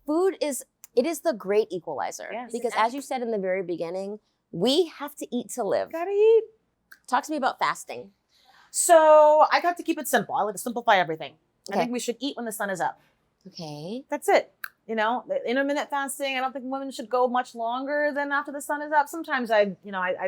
food is the great equalizer. Yes. Because as you said in the very beginning, we have to eat to live. Gotta eat. Talk to me about fasting. So I got to keep it simple. I like to simplify everything. Okay. I think we should eat when the sun is up. Okay. That's it. You know, the intermittent fasting, I don't think women should go much longer than after the sun is up. Sometimes I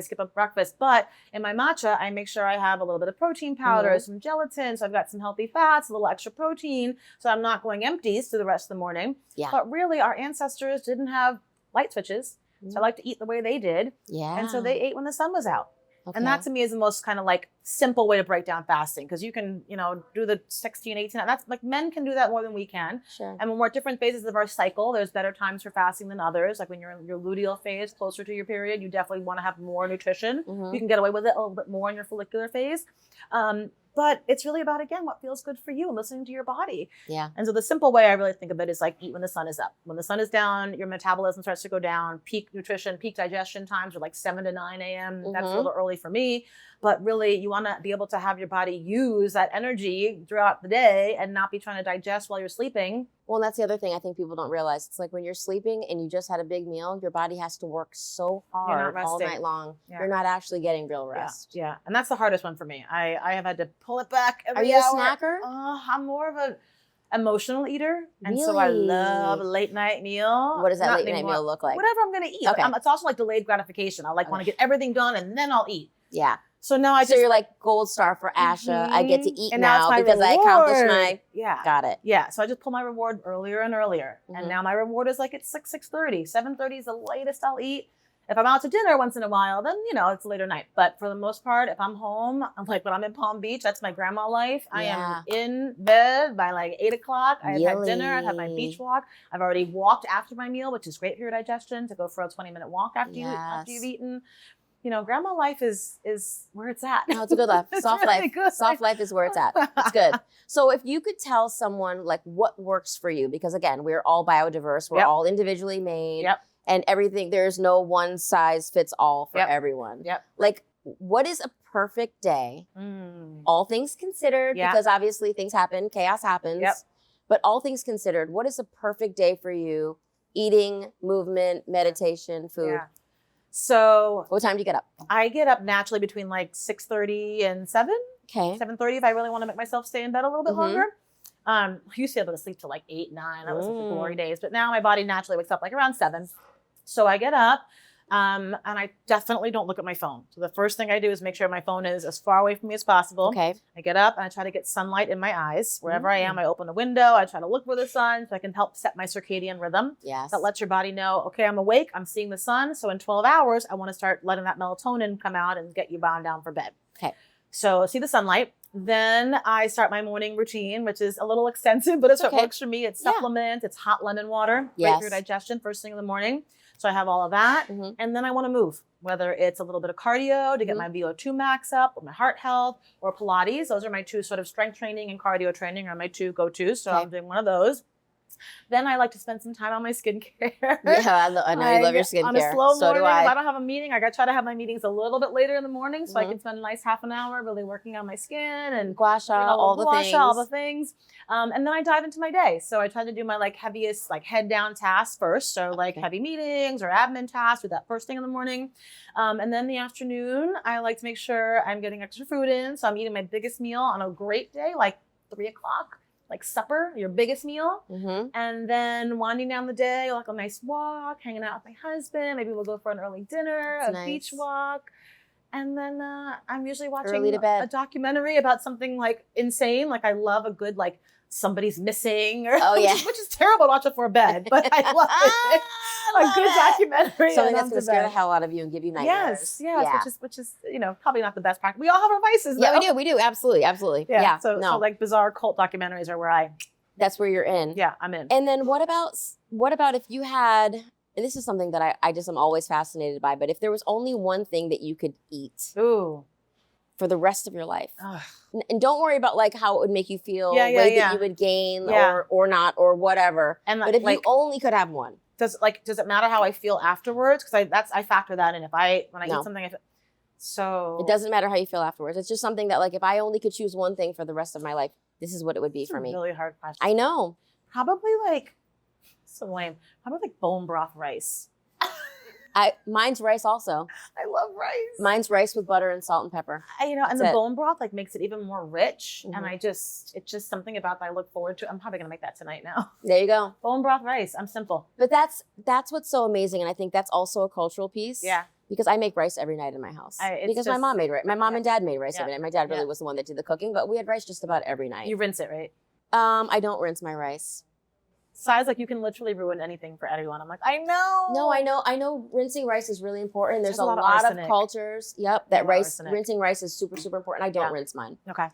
skip up breakfast, but in my matcha, I make sure I have a little bit of protein powder, some gelatin. So I've got some healthy fats, a little extra protein. So I'm not going empties through the rest of the morning. Yeah. But really our ancestors didn't have light switches. So I like to eat the way they did. Yeah. And so they ate when the sun was out. Okay. And that to me is the most kind of like simple way to break down fasting, because you can, do the 16, 18. That's like men can do that more than we can. Sure. And when we're at different phases of our cycle, there's better times for fasting than others. Like when you're in your luteal phase, closer to your period, you definitely want to have more nutrition. You can get away with it a little bit more in your follicular phase. But it's really about, again, what feels good for you and listening to your body. Yeah. And so the simple way I really think of it is like eat when the sun is up. When the sun is down, your metabolism starts to go down. Peak nutrition, peak digestion times are like 7 to 9 a.m. That's a little early for me. But really, you want to be able to have your body use that energy throughout the day and not be trying to digest while you're sleeping. Well, and that's the other thing I think people don't realize. It's like when you're sleeping and you just had a big meal, your body has to work so hard all night long. Yeah. You're not actually getting real rest. Yeah. And that's the hardest one for me. I have had to pull it back every Are you hour. a snacker? I'm more of an emotional eater. And Really? so I love a late night meal. What does that late night meal look like? Whatever I'm going to eat. Okay. It's also like delayed gratification. I want to get everything done and then I'll eat. Yeah. So now I just. So you're like gold star for Asha. I get to eat and now it's my because reward. I accomplished my. Yeah. Got it. Yeah. So I just pull my reward earlier and earlier. And now my reward is like it's 6:30. 7:30 is the latest I'll eat. If I'm out to dinner once in a while, then, it's a later night. But for the most part, if I'm home, I'm like when I'm in Palm Beach, that's my grandma life. I am in bed by like 8 o'clock. I've had dinner. I've had my beach walk. I've already walked after my meal, which is great for your digestion, to go for a 20-minute walk after you've eaten. Grandma life is where it's at. No, it's a good life. Soft really life. good. Soft life is where it's at. It's good. So if you could tell someone like what works for you, because again, we're all biodiverse. We're all individually made. And everything, there's no one size fits all for everyone. Like, what is a perfect day? All things considered, because obviously things happen, chaos happens. But all things considered, what is a perfect day for you? Eating, movement, meditation, food. So what time do you get up? I get up naturally between like 6:30 and 7. Okay. 7:30 if I really want to make myself stay in bed a little bit longer. I used to be able to sleep till like 8, 9. That was like the glory days. But now my body naturally wakes up like around 7. So I get up and I definitely don't look at my phone. So the first thing I do is make sure my phone is as far away from me as possible. Okay. I get up and I try to get sunlight in my eyes. Wherever I am, I open a window. I try to look for the sun so I can help set my circadian rhythm. Yes. That lets your body know, okay, I'm awake. I'm seeing the sun. So in 12 hours, I want to start letting that melatonin come out and get you bound down for bed. Okay. So see the sunlight. Then I start my morning routine, which is a little extensive, but it's what works for me. It's supplement. It's hot lemon water. Great for your digestion first thing in the morning. So I have all of that. And then I want to move, whether it's a little bit of cardio to get my VO2 max up, or my heart health, or Pilates. Those are my two sort of strength training and cardio training are my two go-tos. So I'm doing one of those. Then I like to spend some time on my skincare. Yeah, I know you love your skincare. On a slow morning, do I. If I don't have a meeting, I try to have my meetings a little bit later in the morning so I can spend a nice half an hour really working on my skin and gua sha, all the things. And then I dive into my day. So I try to do my heaviest head down tasks first. So heavy meetings or admin tasks, do that first thing in the morning. And then the afternoon, I like to make sure I'm getting extra food in. So I'm eating my biggest meal on a great day, like 3 o'clock. Like supper, your biggest meal. And then winding down the day, like a nice walk, hanging out with my husband. Maybe we'll go for an early dinner, beach walk. And then I'm usually watching a documentary about something insane. I love a good somebody's missing, or which is terrible to watch before bed, but I love it. A good documentary. Something that's gonna scare the hell out of you and give you nightmares. Yes, which is probably not the best practice. We all have our vices, though. Yeah, we do, absolutely. Yeah. So bizarre cult documentaries are where that's where you're in. Yeah, I'm in. And then what about if you had, and this is something that I just am always fascinated by, but if there was only one thing that you could eat for the rest of your life, and don't worry about how it would make you feel, weight that you would gain or not or whatever. But if you only could have one, does it matter how I feel afterwards? Because I factor that in. When I eat something, so it doesn't matter how you feel afterwards. It's just something that if I only could choose one thing for the rest of my life, this is what it would be for me. Really hard question. I know. Probably So lame. How about like bone broth rice? Mine's rice also. I love rice. Mine's rice with butter and salt and pepper. And the bone broth like makes it even more rich. And it's just something about that I look forward to. I'm probably gonna make that tonight now. There you go. Bone broth rice. I'm simple. But that's what's so amazing. And I think that's also a cultural piece. Yeah. Because I make rice every night in my house. Because my mom made rice. My mom and dad made rice every night. My dad really was the one that did the cooking, but we had rice just about every night. You rinse it, right? I don't rinse my rice. Size, like you can literally ruin anything for everyone. I'm like, I know. No, I know rinsing rice is really important. There's a lot of cultures, that rinsing rice is super, super important. I don't rinse mine. Okay.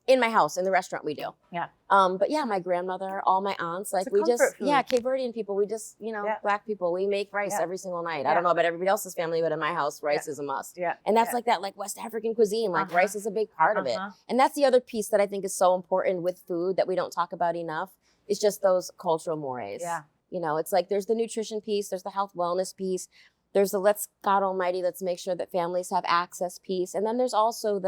In my house, in the restaurant we do. Yeah. But yeah, my grandmother, all my aunts, like we just, food. Cape Verdean people, we just, Black people, we make rice every single night. I don't know about everybody else's family, but in my house, rice is a must. Yeah. And that's like that, like West African cuisine, like rice is a big part of it. And that's the other piece that I think is so important with food that we don't talk about enough. It's just those cultural mores. Yeah. It's like there's the nutrition piece, there's the health wellness piece, there's the God Almighty, let's make sure that families have access piece. And then there's also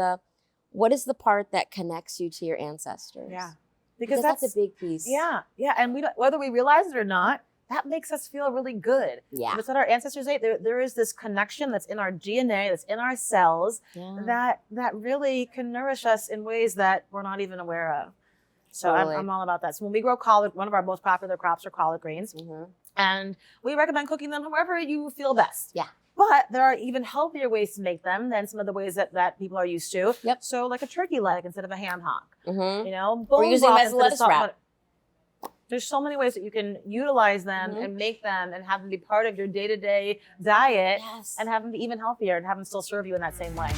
what is the part that connects you to your ancestors? Yeah. Because that's a big piece. Yeah. Yeah. And whether we realize it or not, that makes us feel really good. Yeah. That's what our ancestors ate. There is this connection that's in our DNA, that's in our cells, that really can nourish us in ways that we're not even aware of. So totally. I'm all about that. So when we grow collard, one of our most popular crops are collard greens. And we recommend cooking them however you feel best. Yeah. But there are even healthier ways to make them than some of the ways that people are used to. Yep. So like a turkey leg instead of a ham hock. Or using them as lettuce wrap. There's so many ways that you can utilize them and make them and have them be part of your day-to-day diet and have them be even healthier and have them still serve you in that same way.